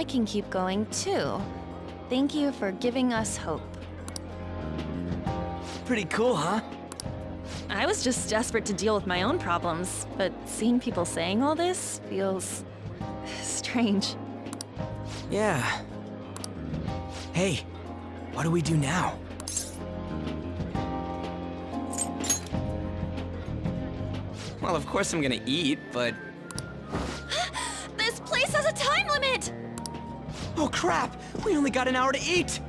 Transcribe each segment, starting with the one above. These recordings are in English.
I can keep going too. Thank you for giving us hope. Pretty cool, huh? I was just desperate to deal with my own problems, but seeing people saying all this feels strange. Yeah. Hey, what do we do now? Well, of course I'm gonna eat, but... This place has a time limit! Oh crap! We only got an hour to eat!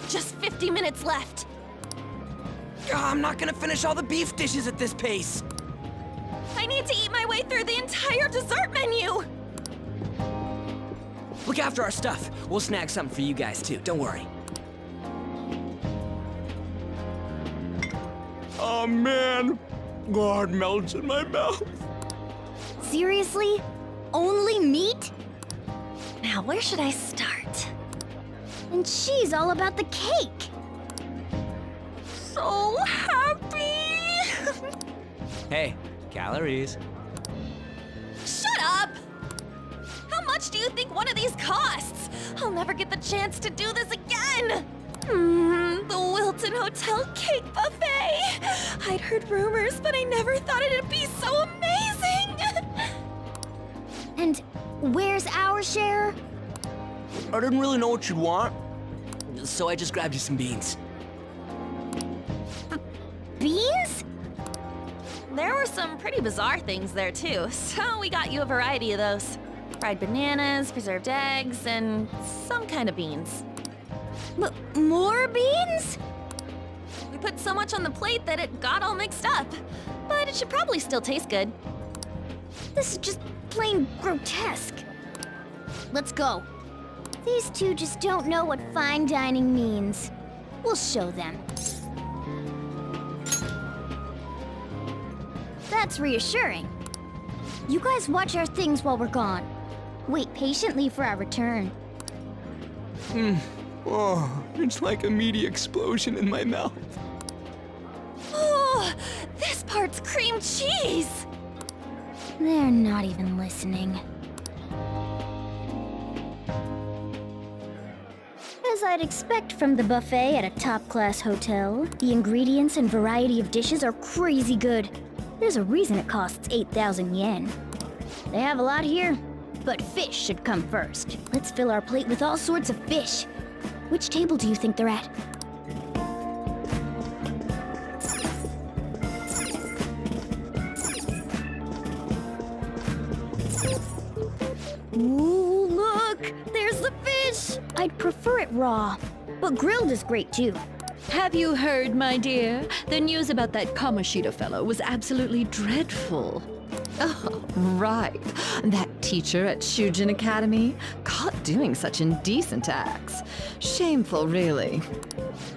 Just 50 minutes left. I'm not gonna finish all the beef dishes at this pace! I need to eat my way through the entire dessert menu! Look after our stuff. We'll snag something for you guys too, don't worry. Oh man! God melts in my mouth. Seriously? Only meat? Now, where should I start? And she's all about the cake. So happy! Hey, calories. Shut up! How much do you think one of these costs? I'll never get the chance to do this again! The Wilton Hotel Cake Buffet! I'd heard rumors, but I never thought it'd be so amazing! And where's our share? I didn't really know what you'd want, so I just grabbed you some beans. Beans? There were some pretty bizarre things there too, so we got you a variety of those. Fried bananas, preserved eggs, and some kind of beans. More beans? We put so much on the plate that it got all mixed up, but it should probably still taste good. This is just plain grotesque. Let's go. These two just don't know what fine dining means. We'll show them. That's reassuring. You guys watch our things while we're gone. Wait patiently for our return. Oh, it's like a meaty explosion in my mouth. Oh, this part's cream cheese! They're not even listening. As I'd expect from the buffet at a top-class hotel, the ingredients and variety of dishes are crazy good. There's a reason it costs 8,000 yen. They have a lot here, but fish should come first. Let's fill our plate with all sorts of fish. Which table do you think they're at? Ooh, look! There's the fish! I'd prefer it raw, but grilled is great too. Have you heard, my dear? The news about that Kamoshida fellow was absolutely dreadful. Oh, right. That teacher at Shujin Academy, caught doing such indecent acts. Shameful, really.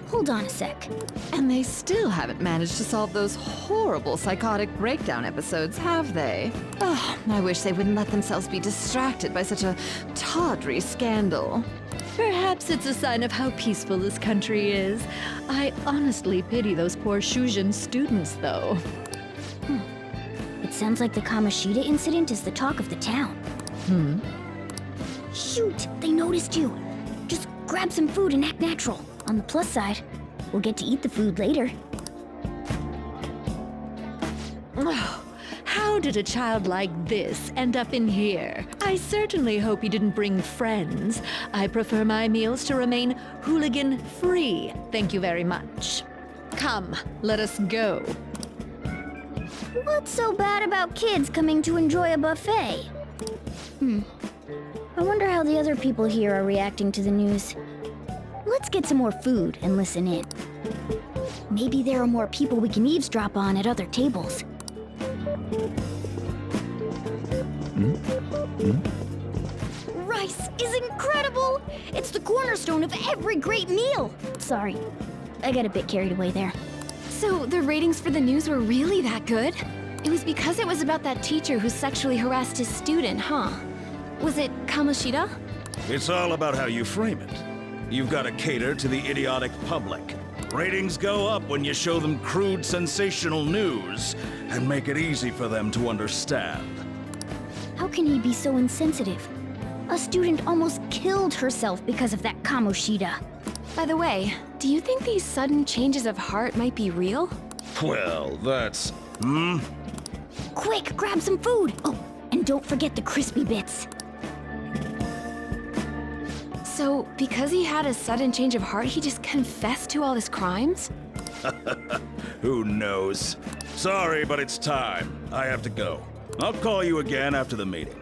Hold on a sec. And they still haven't managed to solve those horrible psychotic breakdown episodes, have they? Oh, I wish they wouldn't let themselves be distracted by such a tawdry scandal. Perhaps it's a sign of how peaceful this country is. I honestly pity those poor Shujin students, though. It sounds like the Kamoshida incident is the talk of the town. Shoot, they noticed you. Just grab some food and act natural. On the plus side, we'll get to eat the food later. Oh, how did a child like this end up in here? I certainly hope he didn't bring friends. I prefer my meals to remain hooligan-free. Thank you very much. Come, let us go. What's so bad about kids coming to enjoy a buffet? I wonder how the other people here are reacting to the news. Let's get some more food and listen in. Maybe there are more people we can eavesdrop on at other tables. Rice is incredible! It's the cornerstone of every great meal! Sorry, I got a bit carried away there. So the ratings for the news were really that good? It was because it was about that teacher who sexually harassed his student, huh? Was it Kamoshida? It's all about how you frame it. You've got to cater to the idiotic public. Ratings go up when you show them crude, sensational news and make it easy for them to understand. How can he be so insensitive? A student almost killed herself because of that Kamoshida. By the way, do you think these sudden changes of heart might be real? Well, that's... Quick, grab some food! Oh, and don't forget the crispy bits. So, because he had a sudden change of heart, he just confessed to all his crimes? Who knows? Sorry, but it's time. I have to go. I'll call you again after the meeting.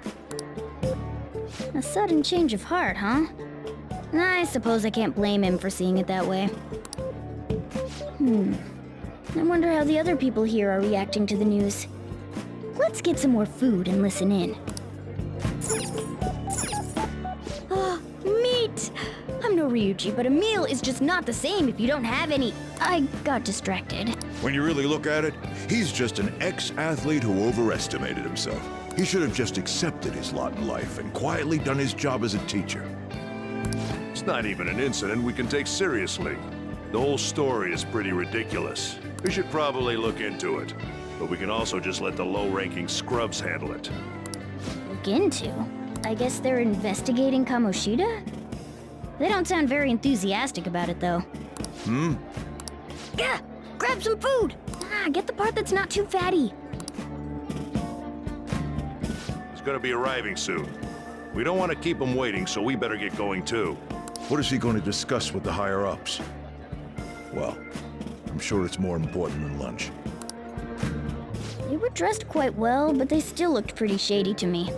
A sudden change of heart, huh? I suppose I can't blame him for seeing it that way. I wonder how the other people here are reacting to the news. Let's get some more food and listen in. Ah, meat! I'm no Ryuji, but a meal is just not the same if you don't have any. I got distracted. When you really look at it, he's just an ex-athlete who overestimated himself. He should have just accepted his lot in life and quietly done his job as a teacher. It's not even an incident we can take seriously. The whole story is pretty ridiculous. We should probably look into it. But we can also just let the low-ranking scrubs handle it. Look into? I guess they're investigating Kamoshida? They don't sound very enthusiastic about it, though. Yeah, grab some food! Get the part that's not too fatty. He's gonna be arriving soon. We don't want to keep him waiting, so we better get going too. What is he going to discuss with the higher-ups? Well, I'm sure it's more important than lunch. They were dressed quite well, but they still looked pretty shady to me.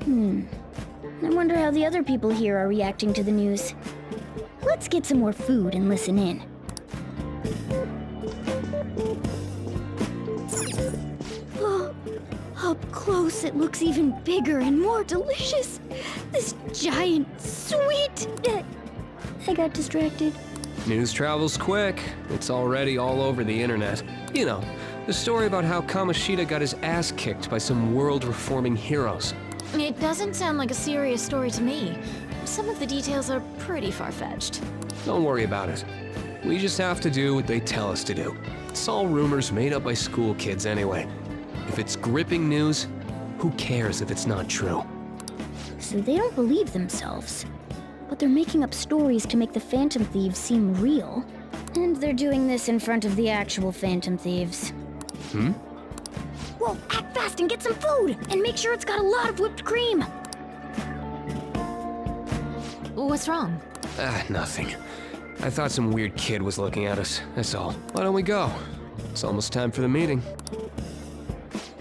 I wonder how the other people here are reacting to the news. Let's get some more food and listen in. Oh, up close it looks even bigger and more delicious. This giant sweet... I got distracted. News travels quick. It's already all over the internet. You know, the story about how Kamoshida got his ass kicked by some world-reforming heroes. It doesn't sound like a serious story to me. Some of the details are pretty far-fetched. Don't worry about it. We just have to do what they tell us to do. It's all rumors made up by school kids anyway. If it's gripping news, who cares if it's not true? So they don't believe themselves. But they're making up stories to make the Phantom Thieves seem real. And they're doing this in front of the actual Phantom Thieves. Whoa, act fast and get some food! And make sure it's got a lot of whipped cream! What's wrong? Nothing. I thought some weird kid was looking at us, that's all. Why don't we go? It's almost time for the meeting.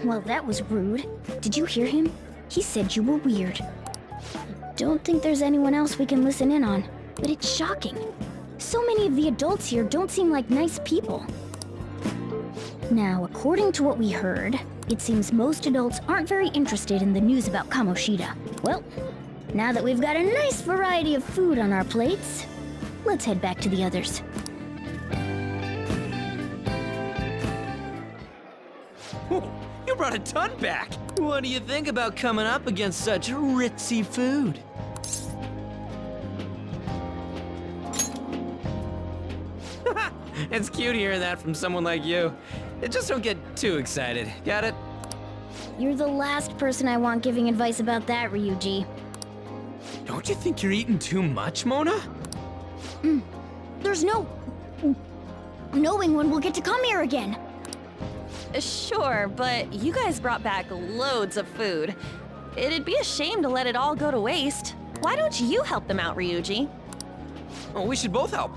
Well, that was rude. Did you hear him? He said you were weird. Don't think there's anyone else we can listen in on, but it's shocking. So many of the adults here don't seem like nice people. Now, according to what we heard, it seems most adults aren't very interested in the news about Kamoshida. Well, now that we've got a nice variety of food on our plates, let's head back to the others. You brought a ton back. What do you think about coming up against such ritzy food? It's cute hearing that from someone like you. Just don't get too excited, got it? You're the last person I want giving advice about that, Ryuji. Don't you think you're eating too much, Mona? There's no... knowing when we'll get to come here again. Sure, but you guys brought back loads of food. It'd be a shame to let it all go to waste. Why don't you help them out, Ryuji? Oh, we should both help.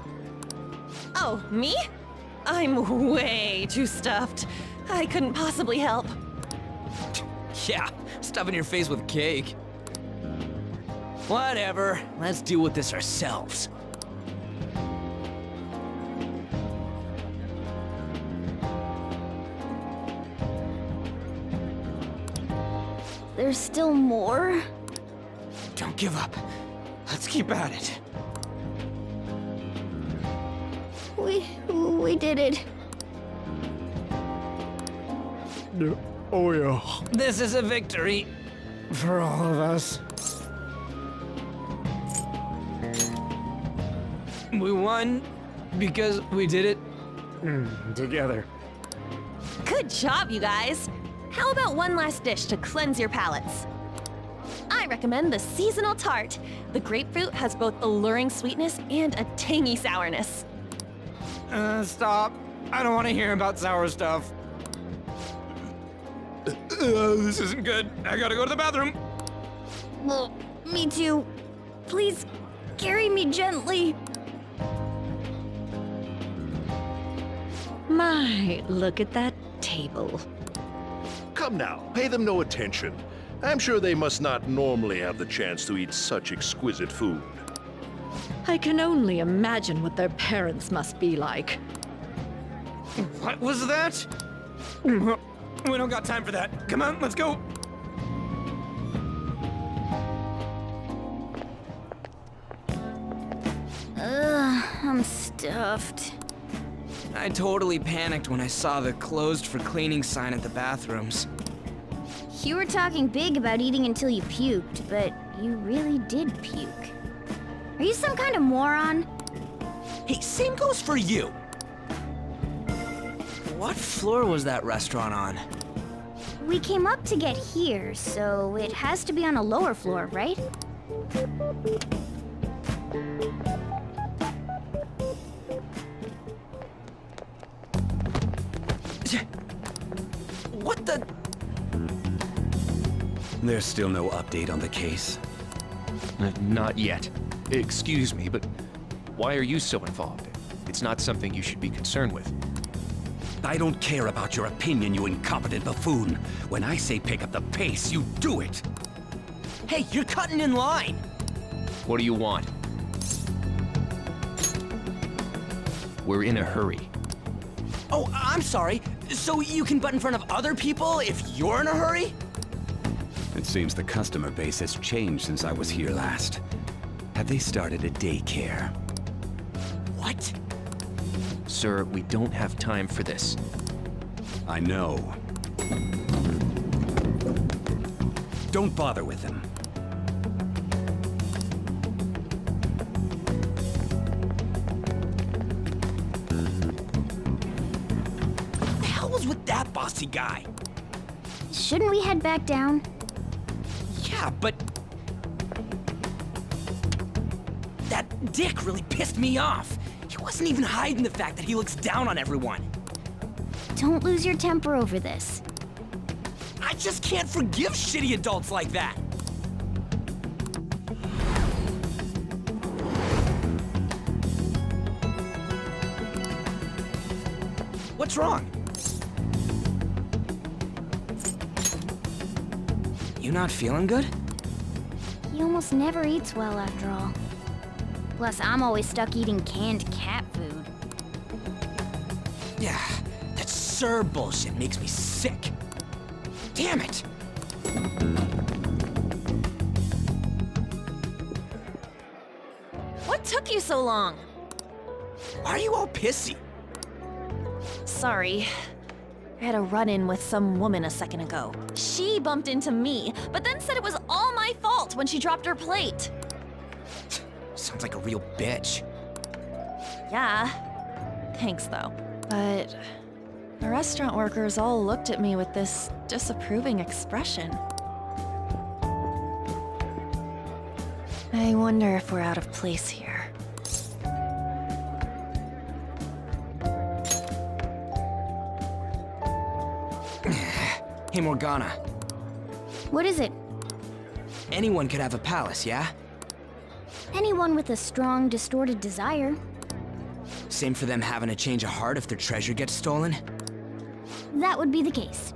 Oh, me? I'm way too stuffed. I couldn't possibly help. Yeah, stuffing your face with cake. Whatever, let's deal with this ourselves. There's still more? Don't give up. Let's keep at it. We did it. Oh yeah. This is a victory for all of us. We won because we did it together. Good job, you guys. How about one last dish to cleanse your palates? I'm recommend the seasonal tart. The grapefruit has both alluring sweetness and a tangy sourness. Stop. I don't want to hear about sour stuff. This isn't good. I gotta go to the bathroom. Well, me too. Please, carry me gently. My, look at that table. Come now, pay them no attention. I'm sure they must not normally have the chance to eat such exquisite food. I can only imagine what their parents must be like. What was that? We don't got time for that. Come on, let's go. I'm stuffed. I totally panicked when I saw the closed for cleaning sign at the bathrooms. You were talking big about eating until you puked, but you really did puke. Are you some kind of moron? Hey, same goes for you. What floor was that restaurant on? We came up to get here, so it has to be on a lower floor, right? What the? There's still no update on the case. Not yet. Excuse me, but why are you so involved? It's not something you should be concerned with. I don't care about your opinion, you incompetent buffoon. When I say pick up the pace, you do it. Hey, you're cutting in line. What do you want? We're in a hurry. Oh, I'm sorry. So you can butt in front of other people if you're in a hurry? It seems the customer base has changed since I was here last. Have they started a daycare? What? Sir, we don't have time for this. I know. Don't bother with them. What the hell was with that bossy guy? Shouldn't we head back down? Yeah, but... that dick really pissed me off. He wasn't even hiding the fact that he looks down on everyone. Don't lose your temper over this. I just can't forgive shitty adults like that. What's wrong? You not feeling good? He almost never eats well after all. Plus, I'm always stuck eating canned cat food. Yeah, that Sir bullshit makes me sick. Damn it! What took you so long? Why are you all pissy? Sorry. I had a run-in with some woman a second ago. She bumped into me, but then said it was all my fault when she dropped her plate. Sounds like a real bitch. Yeah. Thanks, though. But the restaurant workers all looked at me with this disapproving expression. I wonder if we're out of place here. Hey, Morgana. What is it? Anyone could have a palace, yeah? Anyone with a strong, distorted desire. Same for them having a change of heart if their treasure gets stolen? That would be the case.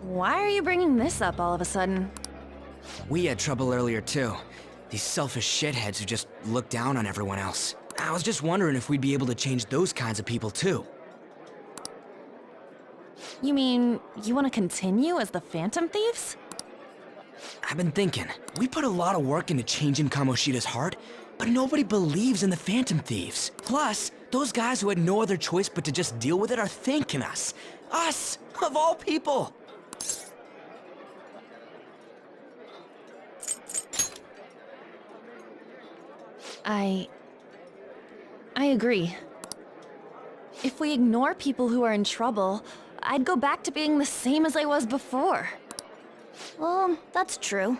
Why are you bringing this up all of a sudden? We had trouble earlier, too. These selfish shitheads who just look down on everyone else. I was just wondering if we'd be able to change those kinds of people, too. You mean, you want to continue as the Phantom Thieves? I've been thinking, we put a lot of work into changing Kamoshida's heart, but nobody believes in the Phantom Thieves. Plus, those guys who had no other choice but to just deal with it are thanking us. Us, of all people. I agree. If we ignore people who are in trouble, I'd go back to being the same as I was before. Well, that's true.